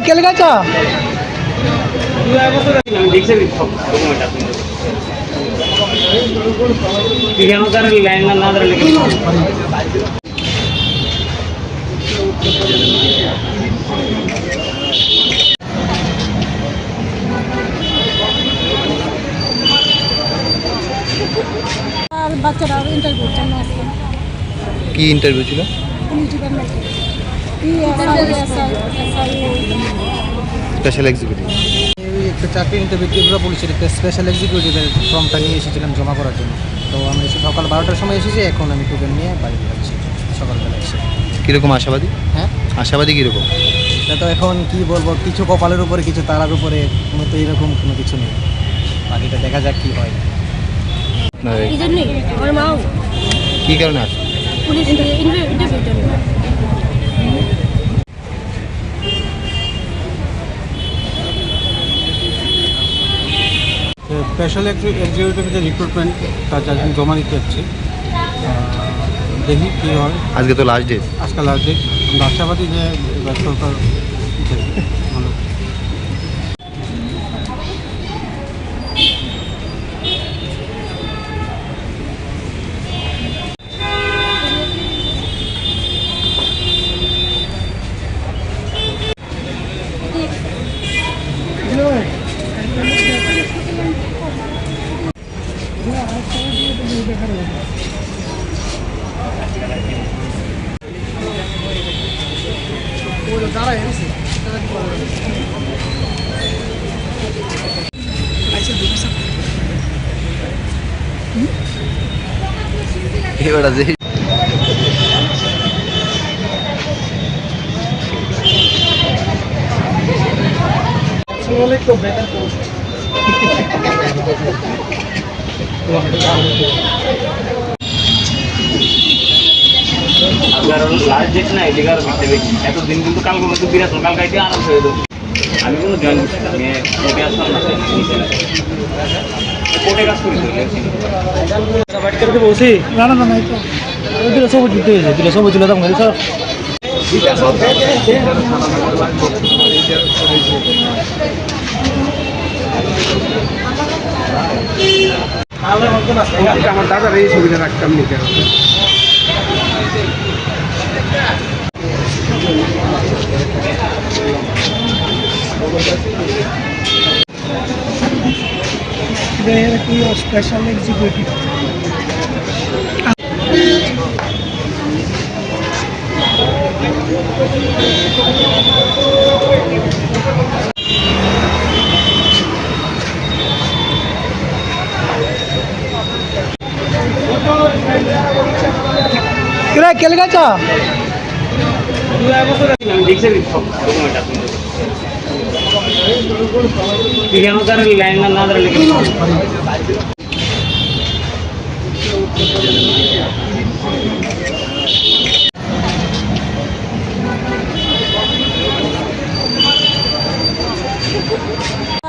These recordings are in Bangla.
কেলে গেছ? আর বাচ্চারা ইন্টারভিউর জন্য আসছে। কি ইন্টারভিউ ছিল? পুলিশ ডিপার্টমেন্টে স্পেশাল এক্সিকিউটিভ। একটা চাকরি ইন্টারভিউ ত্রিপুরা পুলিশের একটা স্পেশাল এক্সিকিউটিভের ফর্মটা নিয়ে এসেছিলাম জমা করার জন্য। তো আমি এসে সকাল 12টার সময় এসেছি, এখন আমি টোকেন নিয়ে বাড়িতে যাচ্ছি সকালবেলা এসে। কীরকম আশাবাদী? হ্যাঁ, আশাবাদী কীরকম? এটা তো এখন কি বলবো, কিছু কপালের উপরে কিছু তারার উপরে, কোনো তো এরকম কোনো কিছু নেই। বাকিটা দেখা যাক কি হয়। এই জন্যই আমার মাও কী কারণে আসে? পুলিশ ইন্টারভিউর জন্য। স্পেশাল এক্সিকিউটিভ যে রিক্রুটমেন্ট তার জন্য জমা দিতে যাচ্ছি, দেখি কী হয়। আজকে তো লাস্ট ডেট। আজকাল লাস্ট ডেট। আমরা আশাবাদী যে সরকার ভালো। এবার আছে লাস্ট ডেট না এদিকে আরো করতে বেশি এতদিন কিন্তু কালকে মতো বিরাট কাল কাইতে আরাম হয়ে দেবো। আমি কোনো জয়েন করছি না, আমি কোর্টে আসলাম না, কোর্টে কাজ করি বলছি না না না, দিলে সবুজ দিতে হয়েছে, দিলে সবুজ দিলে দাম খালি সব আমার দাদার এই ছবিটা রাখতাম নিতে স্পেশাল এক্সিকিউটিভ। কেলে গেছ? আমি দেখছি সব ডকুমেন্ট আপনাদের লাইন না ধরে লিখে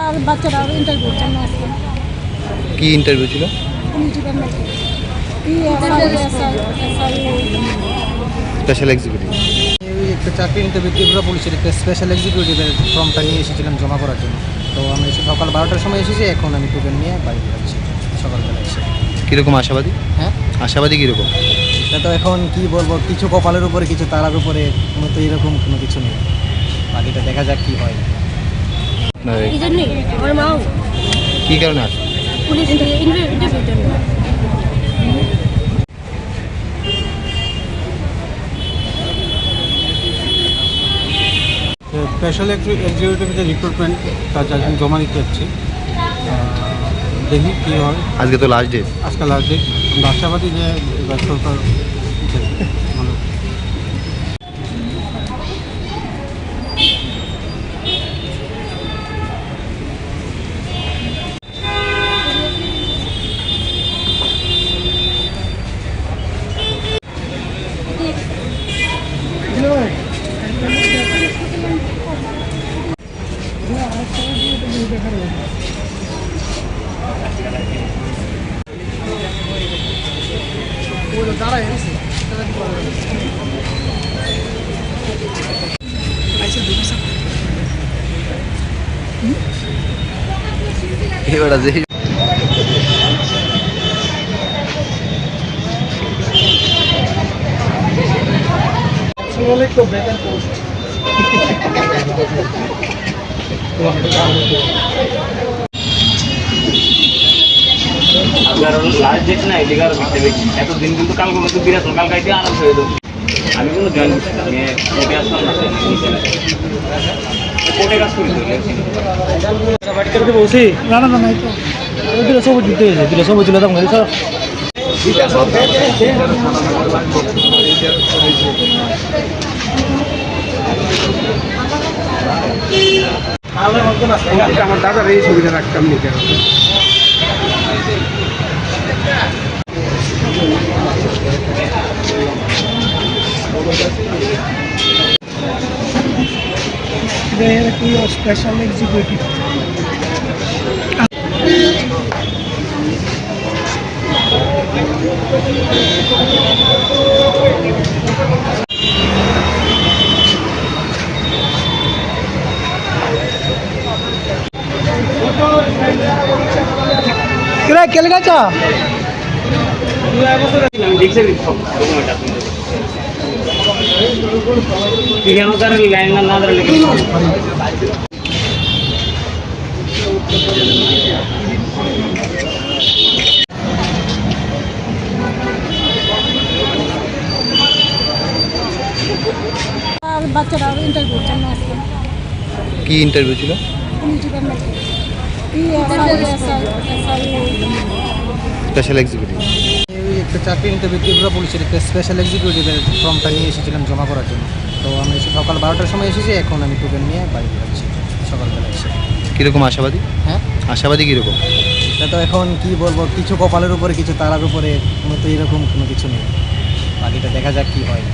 আর বাচ্চারা ইন্টারভিউর জন্য আসছে। কি ইন্টারভিউ ছিল? পুলিশ ডিপার্টমেন্টে স্পেশাল এক্সিকিউটিভ। একটা চাকরি ইন্টারভিউ ত্রিপুরা পুলিশের একটা স্পেশাল এক্সিকিউটিভের ফর্মটা নিয়ে এসেছিলাম জমা করার জন্য। তো আমি এসে সকাল 12টার সময় এসেছি, এখন আমি টোকেন নিয়ে বাড়িতে যাচ্ছি সকালবেলা এসে। কীরকম আশাবাদী? হ্যাঁ, আশাবাদী কীরকম? এটা তো এখন কি বলবো, কিছু কপালের উপরে কিছু তারার উপরে, কোনো তো এরকম কোনো কিছু নেই। বাকিটা দেখা যাক কি হয়। এই জন্যই আমার মাও কী কারণে আসে? পুলিশ ইন্টারভিউর জন্য। স্পেশাল এক্সিকিউটিভ যে রিক্রুটমেন্ট তার জন্য জমা দিতে যাচ্ছি, দেখি কী হয়। আজকে তো লাস্ট ডেট। আজকাল লাস্ট ডেট। আমরা আশাবাদী যে সরকার ভালো। বেটা যে আপনার লাস্ট ডেট না এলিগার করতে বেশি এতদিন কিন্তু কালকে কিন্তু বিরাট কাল কাইতে আরাম হয়ে যাবে আমি কোনো জয়েন করছি না আমি কোর্টে আসলাম না কোর্টে কাজ করি না না না নাই তো দুটো সবুজ দিতে হয়েছে দুটো সবুজ দিলে দাম গাড়ি স্যার আমার দাদার এই ছবিটা রাখতাম নিতে স্পেশাল এক্সিকিউটিভ কিরা কেল গাছা আমি দেখছি সব ডকুমেন্ট আপনি কেন তার লাইন না ধরে লিখে আর বাচ্চারা ইন্টারভিউর জন্য আসছে কি ইন্টারভিউ ছিল? পুলিশ ডিপার্টমেন্টে স্পেশাল এক্সিকিউটিভ। ওই একটা চাকরি ইন্টারভিউ ত্রিপুরা পুলিশের একটা স্পেশাল এক্সিকিউটিভের ফর্মটা নিয়ে এসেছিলাম জমা করার জন্য। তো আমি সকাল 12টার সময় এসেছি, এখন আমি টোকেন নিয়ে বাড়ি যাচ্ছি সকালবেলা এসে। কীরকম আশাবাদী? হ্যাঁ, আশাবাদী কীরকম? এটা তো এখন কি বলবো, কিছু কপালের উপরে কিছু তারার উপরে, কোনো তো এরকম কোনো কিছু নেই। বাকিটা দেখা যাক কি হয়।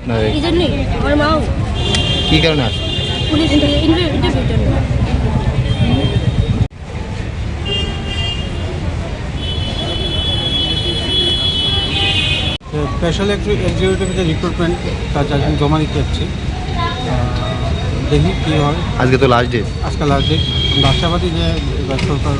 আপনার এই জন্যই আমার মাও কী কারণে আসে? পুলিশ ইন্টারভিউর জন্য। স্পেশাল এক্সিকিউটিভ যে রিক্রুটমেন্ট তার জাজমেন্ট জমা দিতে যাচ্ছি। দেখি কী হয়। আজকে তো লাস্ট ডেট। আজকাল লাস্ট ডেট। আমরা আশাবাদী যে এবার সরকার